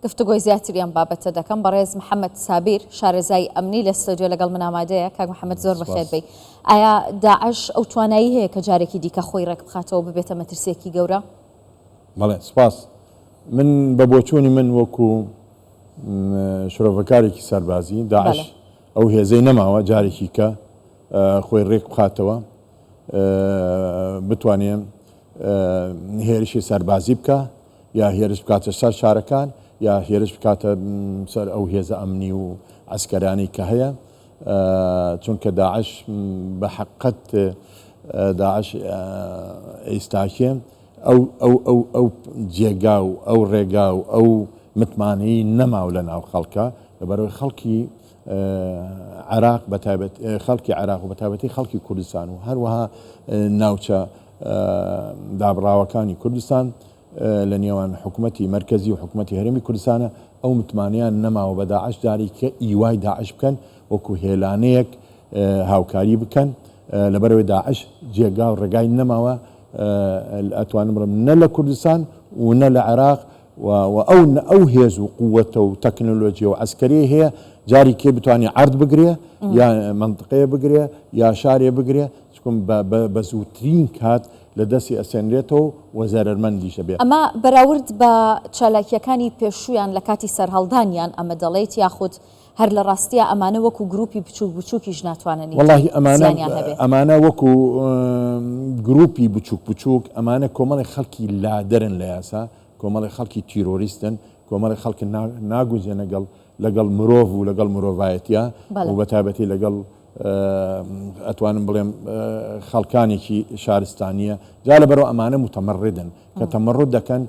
گفتگۆی زیاتریان بابەتە دەکەم بەڕێز محەممەد سابیر شارەزای ئەمنی لە ستۆدیۆ لەگەڵ منامادەیە کاک محەممەد زۆر بەخێر بی. ئایا داعش ئەو توانایی هەیە کە جارێکی دیکە خۆی ڕێک بخاتەوە ببێتە مەترسیەکی گەورە؟ بەڵێ سپاس. من بە بۆچوونی من وەکو شرۆڤەکارێکی سەربازی داعش ئەو هێزەی نەماوە جارێکی کە خۆی ڕێک بخاتەوە بتوانێن هێرشی سەربازی بکە یا هێرش بکاتە سەر شارەکان یا هێرش بکاتە سەر ئەو هێزە ئەمنی و عسکەرانی کە هەیە، چونکە داعش بە حقیقت داعش ئێستاکێ ئەو جێگا و ئەو ڕێگا و ئەو متمانەی نەماو لە ناو خەڵکە لەبەرەوەی خەڵکی عراق بەتایبەت خەڵکی عراق و بەتایبەتی خەڵکی کوردستان و هەروەها ناوچە دابڕاوەکانی کوردستان لە نێوان حکوومەتی مرکزی و حکوومەتی هەرێمی کوردستانە ئەو متمانیان نەماوە بە داعش جاری کە ئیوای داعش بکەن وەکو هێلانەیەک هاوکاری بکەن لەبەرەوەی داعش جێگا و ڕێگای نەماوە ئەتوانم بڵم نە لە کوردستان و نە لە عێراق و ئەو هێز و قووەتە و تەکنۆلۆژی و عسکەری هەیە جاری کێ بتوانێت عرض بگرێ یا منطقەیە بگرێ یا شارێ بگرێ چکم بە زووترین کات لە دەستی ئەسێنرێتەوە و زەرمەندیشە بێت. ئەمە بەراورد بە چالاکیەکانی پێشویان لە کاتی سەرهەڵدانیان ئەمە دەڵێیت یاخود هەر لە ڕاستیە ئەمانە وەکو گروپی بچووک بچووکیش ناتوانن وەڵاهی ئەمانە وەکو گروپی بچووک بچووک ئەمانە کۆمەڵی خەڵکی لادەرن لە یاسا، کۆمەڵی خەڵکی تیرۆریستن، کۆمەڵی خەڵکی ناگوزێنە لەگەڵ مرۆڤ و لەگەڵ مرۆڤایەتیە و بەتایبەتی لەگەڵ ئەتوانم بڵێم خەڵکانێکی شارستانیە جا لەبەرەوە ئەمانە متەمەڕدن کە تەمەڕود دەکەن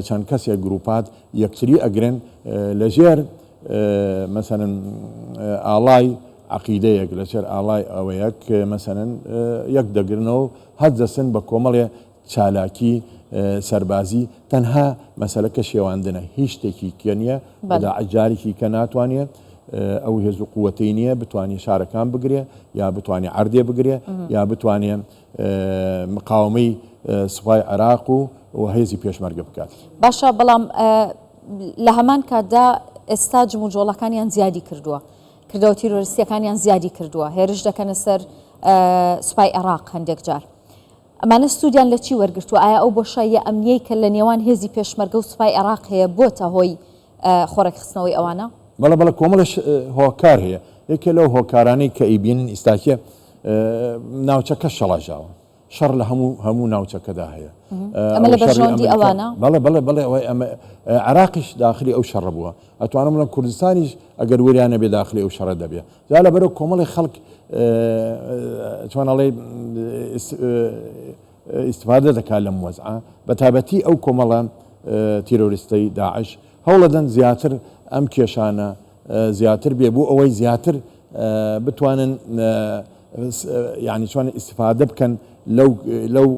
چەند کەسێک گروپات یەکتری ئەگرن لەژێر مەسەرەن ئاڵای عەقیدەیەک لەسەر ئاڵای ئەوەیەک مەسەرەن یەک دەگرنەوە هەست دەسن بە کۆمەڵێ چالاکی سەربازی تەنها مەسەلەکە شێواندنە هیچ شتێکی کە نییە بەدا عەجارێکی کە ناتوانێت ئەو هێز و قووەتەی نییە بتوانێت شارەکان بگرێ یا بتوانێت عەردێ بگرێ یا بتوانێت مقاومەی سوپای عێراق و هێزی پێشمەرگە بکات. باشە بەڵام لە هەمان کاتدا ئێستا جموجۆڵەکانیان زیادی کردووە، کردەوە تیرۆریستیەکانیان زیادی کردووە، هێرش دەکەنە سەر سوپای عێراق هەندێک جار. ئەمانە سوودیان لە چی وەرگرتووە؟ ئایا ئەو بۆشاییە ئەمنیەی کە لە نێوان هێزی پێشمەرگە و سوپای عێراق هەیە بۆتە هۆی خۆڕێکخستنەوەی ئەوانە؟ بەڵێ کۆمەڵش هۆکار هەیە. یەکێ لەو هۆکارانەی کە ئیبینن ئیستاکێ ناوچەکە شەڵاژاوە، شەڕ لە هەموو ناوچەکەدا هەیە. ئەمە لە بەرژەوەندی ئەوانە؟ بەڵێ ئەمە عێراقیش داخلی ئەو شەڕە بووە، ئەتوانم بڵێم کوردستانیش ئەگەر وریانە بێ داخلی ئەو شەڕە دەبێ. جا لەبەرەوە کۆمەڵی خەڵک چۆنەڵێ استفادە دەکات لەم وەزعە بەتایبەتی ئەو کۆمەڵە تیرۆریستەی داعش هەوڵەدەن زیاتر ئەم کێشانە زیاتر بێ بوو ئەوەی زیاتر بتوانن یعنی چۆن استفادە بکەن لەو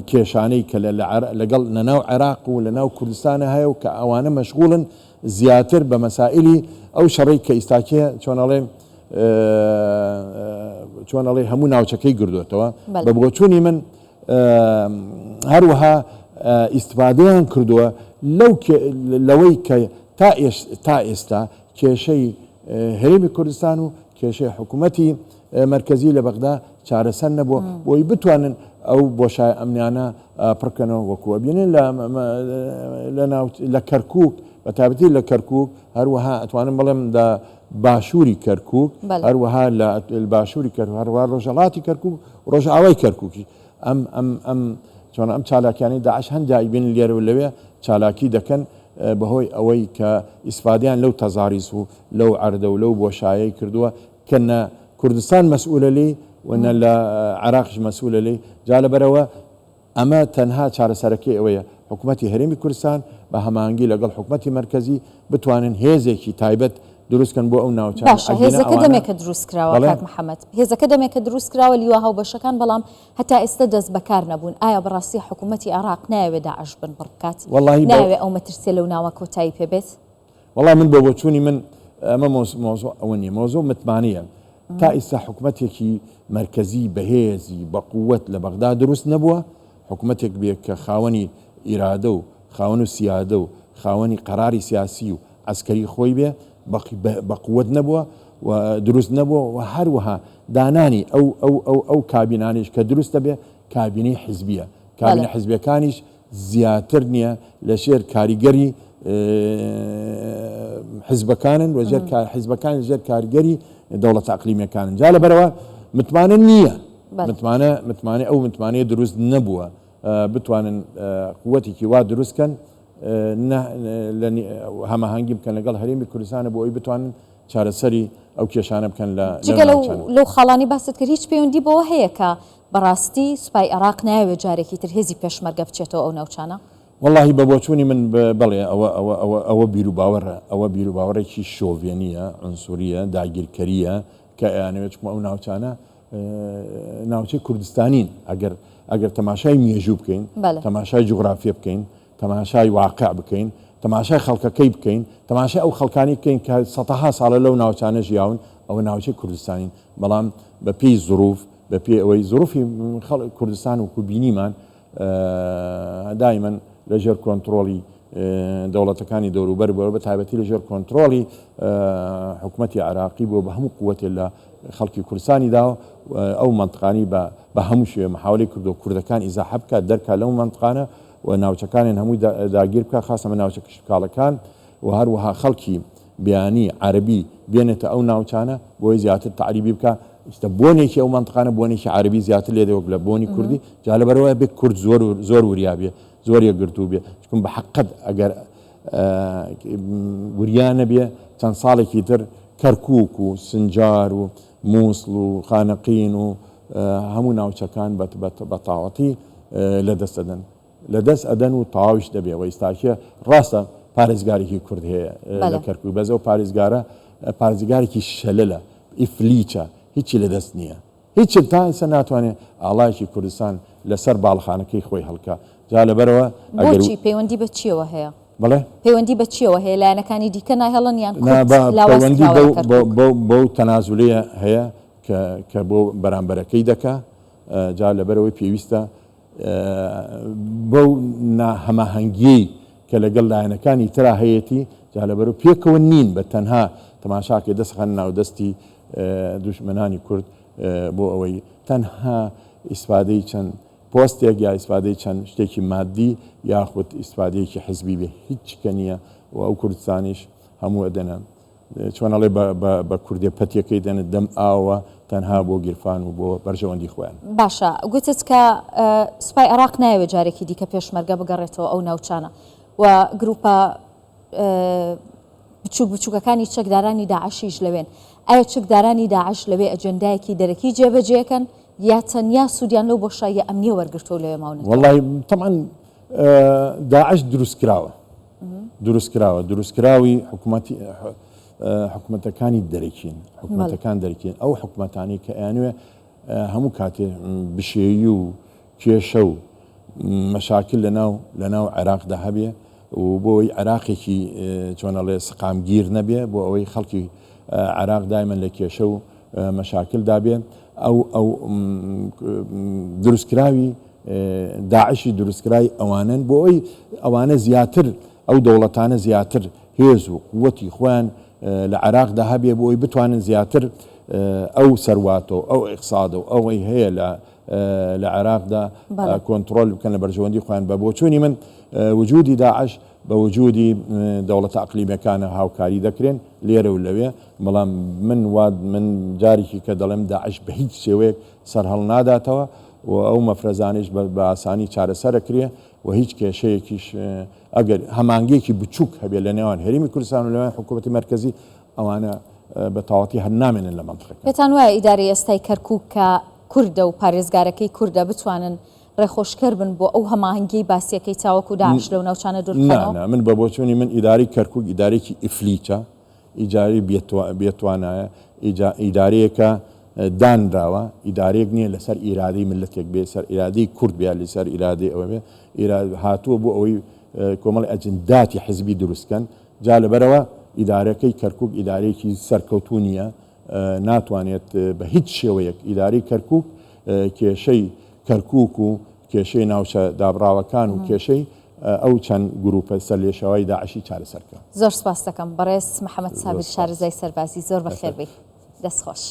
کێشانەی کە لەگەڵ لەناو عێراق و لەناو کوردستانە هەیە و کە ئەوانە مەشغوڵن زیاتر بە مەسائلی ئەو شەڕی کە ئیستاکێ چۆنەڵێ هەموو ناوچەکەی گردوێتەوە. بە بۆچوونی من هەروەها ئیستفادەیان کردووە لەوەی کە تا ئێستا کێشەی هەرێمی کوردستان و کێشەی حکوومەتی مرکزی لە بەغدا چارەسەر نەبووە بۆی بتوانن ئەو بۆشای ئەمنیانە پڕکەنەوە وەکووە بینن لە کەرکووک بەتایبەتی لە کەرکووک هەروەها ئەتوانم بڵێم باشووری کەرکووک هەروەها لە باشووری کەرکووک هەروەها ڕۆژهەڵاتی کەرکووک ڕۆژئاوای کەرکووکی ئەم چالاکیانی داعش هەندای بین لێرە لەوێ چالاکی دەکەن بەهۆی ئەوەی کە ئیسفادیان لەو تەزاریز و لەو عەردە و لەو بۆشایەی کردووە کە نە کوردستان مەسئولە لێی وەنە لە عێراقش مەسئولە لێی. جا لەبەرەوە ئەمە تەنها چارەسەرەکەی ئەوەیە حکوومەتی هەرێمی کوردستان بە هەماهەنگی لەگەڵ حکوومەتی مرکزی بتوانن هێزێکی تایبەت دروستکەن بۆ ئەو ناوچە. باشە هێزەکە دەمێکە دروست کراوە کاک محەممەد، هێزەکە دەمێکە دروست کراوە لیوا هاوبەشەکان بەڵام هەتا ئێستا دەست بەکار نەبوون. ئایا بەڕاستی حکوومەتی عێراق ناوێت داعش بن بڕکات؟ ناوێت ئەو مەترسیە لەو ناوە کۆتایی پێبێت؟ وەڵام من بە بۆچوونی من ئەمە مۆزوع ئەوە نیە، مۆزوع متمانیە. تا ئێستا حکوومەتێکی مرکزی بەهێزی بە قووەت لە بەغدا دروست نەبووە، حکوومەتێک بێت کە خاوەنی ئیرادە و خاوەن و سیادە و خاوەنی قەراری سیاسی و عسکەری خۆی بێ بە قووەت نەبووە و دروست نەبووە و هەروەها دانانی ئەو کابینانیش کە دروستە بێ کابینەی حیزبیە کابینە حیزبیەکانیش زیاتر نییە لە شێر کاریگەری حیزبەکانن و حیزبەکان ژێر کارگەری دەوڵەتە ئەقلیمیەکانن جا لەبەرەوە متمانە نییە متمانە ئەو متمانەیە دروست نەبووە بتوانن قووەتێکی وا دروستکەن هەماهەنگی بکەن لەگەڵ هەرێمی کوردستانە بۆ ئەوی بتوانن چارەسەری ئەو کێشانە بکەن لەو خاڵانی باست کرد هیچ پەیوەندی بەوە هەیە کە بەڕاستی سوپای عێراق ناوێت جارێکی تر هێزی پێشمەرگە بچێتەوە ئەو ناوچانە واللهی بە بۆچوونی من بڵێ ئەوە بیر و باوەڕە ئەوە بیر و باوەڕێکی شۆڤێنیە عنسوریە داگیرکەریە کە ئەیانەوێت ئەو ناوچانە ناوچەی کوردستانین ئەگەر تەماشای مێژوو بکەین تەماشای جوغرافیە بکەین تەماشای واقع بکەین تەماشای خەڵکەکەی بکەین تەماشای ئەو خەڵکانی بکەین کە سەدەها ساڵە لەو ناوچانە ژیاون ئەوە ناوچەی کوردستانین بەڵام بە پێی زروف بە پێی ئەوەی زروفی کوردستان و کوبینیمان دایمەن لەژێر کۆنتترۆلی دەوڵەتەکانی دەوروبەر بۆ بە تایبەتی لەژێر کۆنتترۆلی حکوومەتی عراقی بۆ بە هەموو قووەتێ لە خەڵکی کوردستانی داوە ئەو منطقانی بە هەموو شوێ محاولی کرد و کوردەکان ئیزاحە بکات دەرکات لەو منطقانە و ناوچەکانیان هەمووی داگیر بکە خاصەمە ناوچە کشکاڵەکان و هەروەها خەڵکی بیانی عەربی بێنێتە ئەو ناوچانە بۆی زیاتر تعریبی بکە بۆنێکی ئەو منطقانە بۆنێکی عەربی زیاتر لێدەوەک لە بۆنی کوردی جا لەبەرەوە بێ کورد زۆر وریابێ زۆر یەکگرتوو بێ چکم بە حەقەت ئەگەر وریانە بێ چەند ساڵێکی تر کەرکووک و سنجار و مووسڵ و خانەقین و هەموو ناوچەکان بە تاوەتی لەدەست ئەدەن و تەواویش دەبێ و ئێستاکە ڕاستە پارێزگارێکی کورد هەیە لە کەرکووک بەزە و پارێزگارە پارێزگارێکی شەلەلە ئیفلیچە هیچی لەدەست نییە هیچ تا ئێستا ناتوانێت ئاڵایەکی کوردستان لەسەر باڵخانەکەی خۆی هەڵکە جا لەبەرەوە بۆچی پەیوەندی بە چیەوە هەیە بڵێ پەیوەندی بە چیەوە هەیە لایەنەکانی دیکە ناهێڵن یان پەیوەندی بەو تەنازولەیە هەیە کە بۆ بەرامبەرەکەی دەکا جا لەبەرەوەی پێویستە بەو ناهەماهەنگی کە لەگەڵ لایەنەکانی ترا هەیەی جا لەبەرەوە پێکەوە نین بە تەنها تەماشاکە دەستخەن ناودەستی دوژمنانی کورد بۆ ئەوەی تەنها ئیسفادەی چەند پۆستێک یا ئیسفادەی چەند شتێکی مادی یاخود ئیسفادەیەکی حزبی بێ هیچ کە نییە و ئەو کوردستانیش هەموو ئەدەنە چۆنەڵێ بە کوردێ پەتیەکەی دەنێت دەم ئاوە تەنها بۆ گیرفان و بۆ بەرژەوەندی خۆیان باشە گوتت کە سوپای عێراق نایەوێت جارێکی دیکە پێشمەرگە بگەڕێتەوە ئەو ناوچانە و گروپە بچووکەکانی چەکدارانی داعشیش لەوێن ئایا چەکدارانی داعش لەوێ ئەجەندایەکی دەرەکی جێبەجێکەن یا تەنیا سوودیان لەو بۆشاییە ئەمنیە وەرگرتەوە لەوێ ماونێت والله طبعا داعش دروستکراوی حکوومەتەکانی دەرەکین حکوومەتەکان دەرەکین ئەو حکوومەتانی کە ئەیانوێ هەموو کاتێ بشێوی و کێشە و مەشاکل لەناو عێراقدا هەبێ و بۆی عێراقێکی چۆنەڵێ سقامگیر نەبێ بۆ ئەوەی خەڵکی عێراق دایمەن لە کێشە و مەشاکل دابێن ئەو دروستکراوی داعشی دروستکرای ئەوانن بۆ ئەوی ئەوانە زیاتر ئەو دەوڵەتانە زیاتر هێز و قووەتی خۆیان لە عێراقدا هەبێ بۆ ئەوی بتوانن زیاتر ئەو سەرواتۆ ئەو ئیقتصادە و ئەوەی هەیە لە عێراقدا کۆنتترۆل بکەن لە بەرژەوەندی خۆیان بە بۆچوونی من وجودی داعش بە وجودی دەوڵەتە ئەقلیمیەکانە هاوکاری دەکرێن لێرە و لەوێ بەڵام من جارێکی کە دەڵێم داعش بە هیچ شێوەیەک سەرهەڵ ناداتەوە و ئەو مەفرەزانش بە ئاسانی چارەسەرەکرێ و هیچ کێشەیەکیش ئەگەر هەمانگەیەکی بچووک هەبێ لە نێوان هەرێمی کوردستان و لەوان حکوومەتی مەرکەزی ئەوانە بە تەواوەتی هەر نامێنن لە مەنتیقەکە. پێتان وایە ئیدارەی ئێستای کەرکووک کە کوردە و پارێزگارەکەی کوردە بتوانن ڕێخۆشکەر بن بۆ ئەو هەماهەنگی باسیەکەی چاوەکو داعش لەو ناوچانە دوورکەنەوە؟ من بە بۆچوونی من ئیداری کەرکووک ئیدارێکی ئیفلیچە ئیجاری بێتوانایە ئیدارەیەکە دانراوە ئیدارێک نییە لەسەر ئیرادەی ملەتێک بێ سەر ئیرادەی کورد بێ لەسەر ئیرادەی ئەوە بێ هاتووە بۆ ئەوەی کۆمەڵی ئەجنداتی حزبی دروستکەن جا لەبەرەوە ئیدارەکەی کەرکووک ئیدارێکی سەرکەوتوو نییە ناتوانێت بە هیچ شێوەیەک ئیداری کەرکووک کێشەی کەرکووک و کێشەی ناوچە دابراوەکان و کێشەی ئەو چەند گروپە سەر لێشەوەی داعشی چارەسەرکە. زۆر سپاس دەکەم بەڕێز محەممەد سابر شارەزای سەربازی زۆر بەخێر بێ دەستخۆش.